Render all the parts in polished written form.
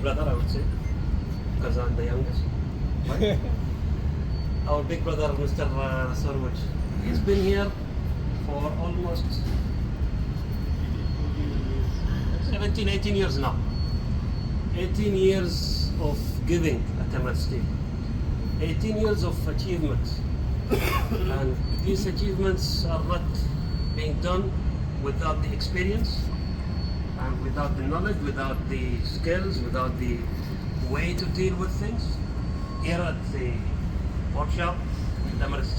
brother, I would say, because I'm the youngest. Right? Our big brother, Mr. Saroj, he's been here for almost 17, 18 years now. 18 years of giving at MST. 18 years of achievements. And these achievements are not being done without the experience and without the knowledge, without the skills, without the way to deal with things. Here at the workshop at emirates.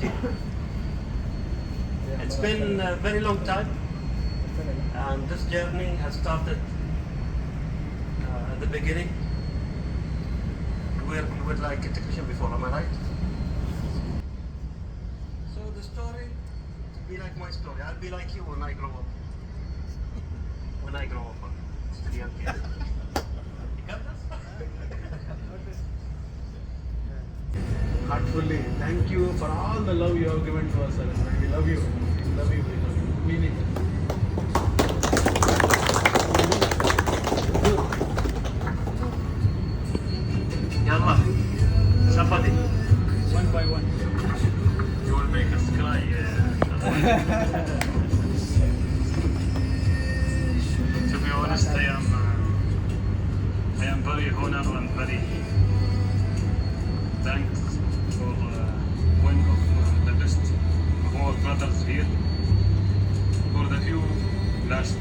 It's been a very long time, and this journey has started at the beginning. You were like a technician before, am I right? So the story will be like my story. I'll be like you when I grow up. When I grow up, still young kid. You got this? Heartfully, thank you for all the love you have given to us, Saroj. We love you. We love you. We love you. Mean it. Yalla, somebody. One by one. You will make us cry. To be honest, I am very honored and very thanks for one of the best of our brothers here for the few last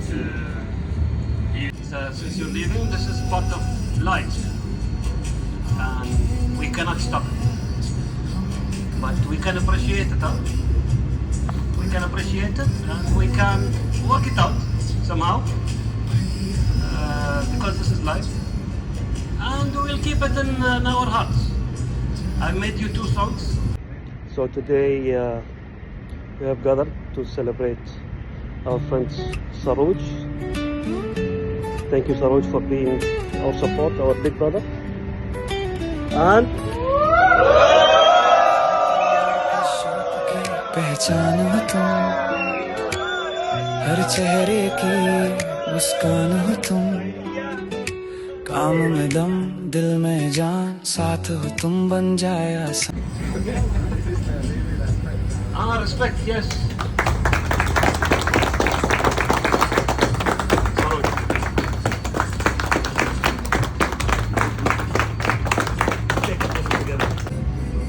years. Since you're leaving, this is part of life, and we cannot stop it. But we can appreciate it, huh? We can appreciate it, and we can work it out somehow, because this is life, and we'll keep it in our hearts. I made you 2 songs. So today we have gathered to celebrate our friend Saroj. Thank you, Saroj, for being our support, our big brother. And पहचान हो तुम, हर चेहरे की मुस्कान हो तुम, काम में दम, दिल में जान, साथ हो तुम, बन जाए आसान. Respect, yes.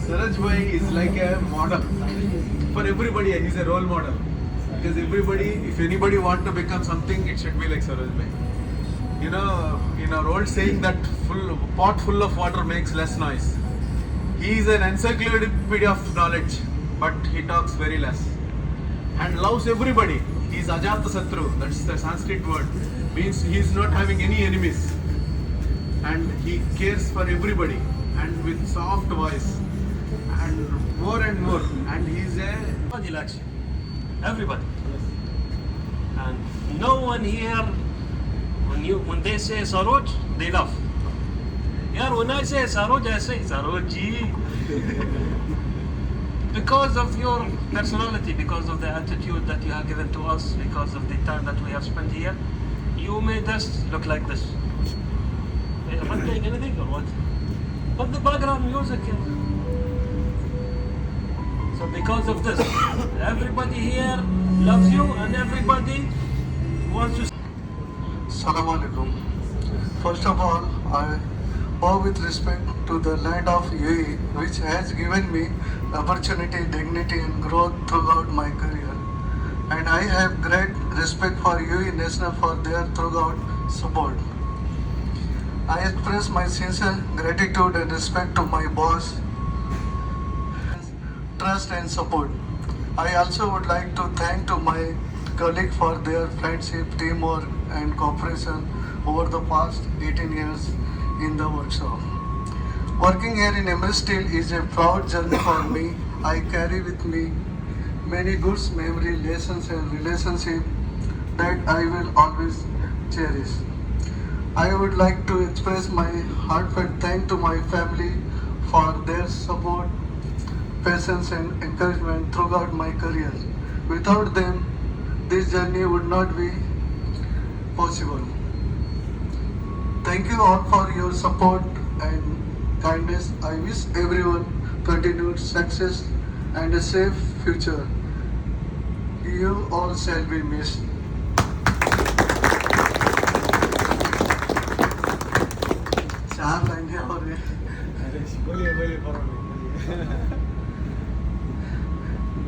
Saroj bhai is like a model for everybody. He's a role model because everybody, if anybody want to become something, it should be like Saroj bhai. You know, in our old saying that pot full of water makes less noise. He is an encyclopedia of knowledge, but he talks very less and loves everybody. He is Ajata Satru. That's the Sanskrit word. Means he is not having any enemies, and he cares for everybody and with soft voice and more, and he is a Everybody likes you. Everybody. And no one here, when they say Saroj, they laugh. Yeah, when I say Saroj, I say Saroj ji. Because of your personality, because of the attitude that you have given to us, because of the time that we have spent here, you made us look like this. Am I playing anything or what? But the background music is. So because of this, everybody here loves you and everybody wants to. Assalamu alaikum. First of all, I bow with respect to the land of UAE, which has given me opportunity, dignity and growth throughout my career. And I have great respect for UAE National for their throughout support. I express my sincere gratitude and respect to my boss, trust and support. I also would like to thank to my colleague for their friendship, teamwork and cooperation over the past 18 years in the workshop. Working here in Emirates Steel is a proud journey for me. I carry with me many good memory, lessons and relationships that I will always cherish. I would like to express my heartfelt thanks to my family for their support, patience and encouragement throughout my career. Without them, this journey would not be possible. Thank you all for your support and kindness. I wish everyone continued success and a safe future. You all shall be missed. चार लाइनें और हैं।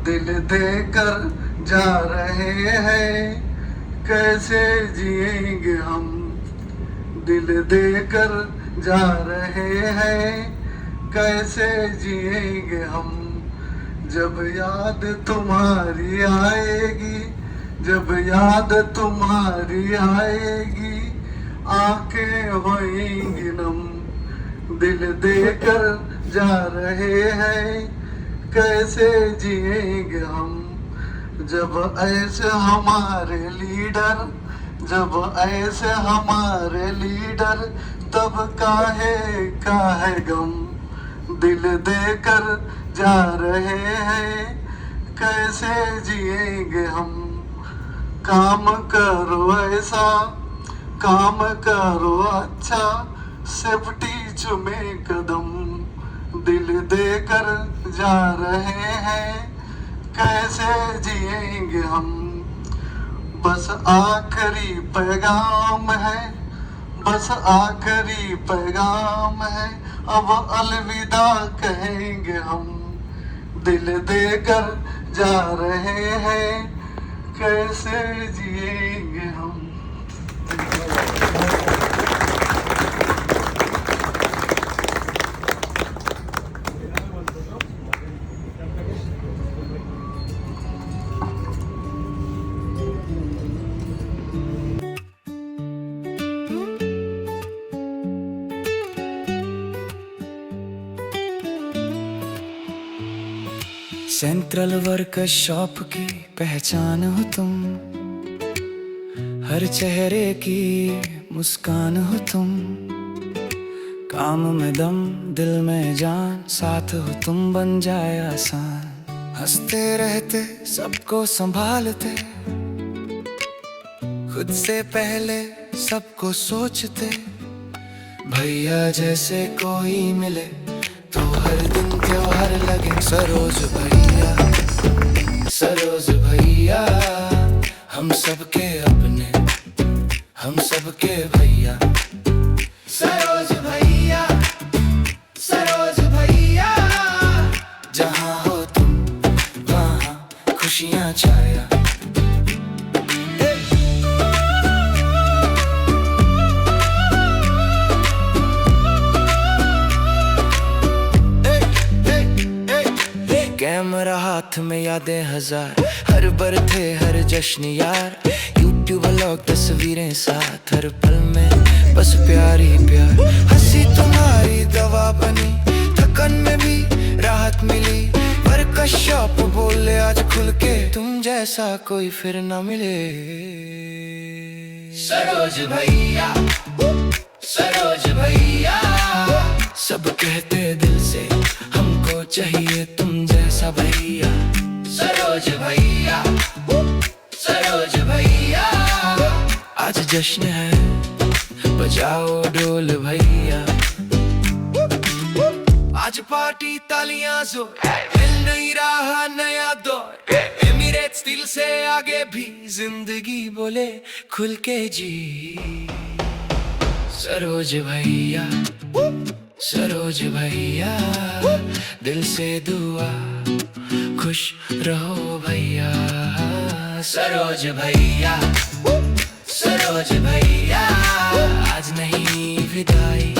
दिल देकर जा रहे हैं, कैसे जिएंगे हम। दिल देकर जा रहे हैं, कैसे जिएंगे हम। जब याद तुम्हारी आएगी, जब याद तुम्हारी आएगी, आंखें होएंगी नम। दिल देकर जा रहे हैं, कैसे जिएंगे हम। जब ऐसे हमारे लीडर, जब ऐसे हमारे लीडर, तब काहे गम। दिल देकर जा रहे हैं, कैसे जिएंगे हम। काम करो ऐसा, काम करो अच्छा, सेफ्टी चुमे कदम। दिल देकर जा रहे हैं, कैसे जिएंगे हम। बस आखिरी पैगाम है, बस आखिरी पैगाम है, अब अलविदा कहेंगे हम। दिल देकर जा रहे हैं, कैसे जिएंगे हम। सेंट्रल वर्कशॉप की पहचान हो तुम, हर चेहरे की मुस्कान हो तुम। काम में दम, दिल में जान, साथ हो तुम बन जाए आसान। हंसते रहते, सबको संभालते, खुद से पहले सबको सोचते। भैया जैसे कोई मिले तो हर दिन त्योहार लगे। सरोज भैया, सरोज भैया, हम सबके अपने, हम सबके भैया। सरोज भैया, सरोज भैया, जहाँ हो तुम वहाँ खुशियाँ छाया। कैमरा हाथ में यादें हजार, हर बर्थडे हर जश्न यार। यूट्यूब व्लॉग तस्वीरें साथ, हर पल में बस प्यार ही प्यार। हंसी तुम्हारी दवा बनी, थकन में भी राहत मिली। वर्कशॉप बोले आज खुल के, तुम जैसा कोई फिर ना मिले। सरोज भैया, सरोज भैया, सब कहते दिल से हमको चाहिए तुम जैसा भैया। सरोज भैया, सरोज भैया, आज जश्न है, बजाओ ढोल भैया। आज पार्टी तालियां जोर, मिल नहीं रहा नया दौर। एमिरेट्स दिल से आगे भी जिंदगी बोले खुल के जी। सरोज भैया, सरोज भैया, दिल से दुआ, खुश रहो भैया। सरोज भैया, सरोज भैया, आज नहीं विदाई।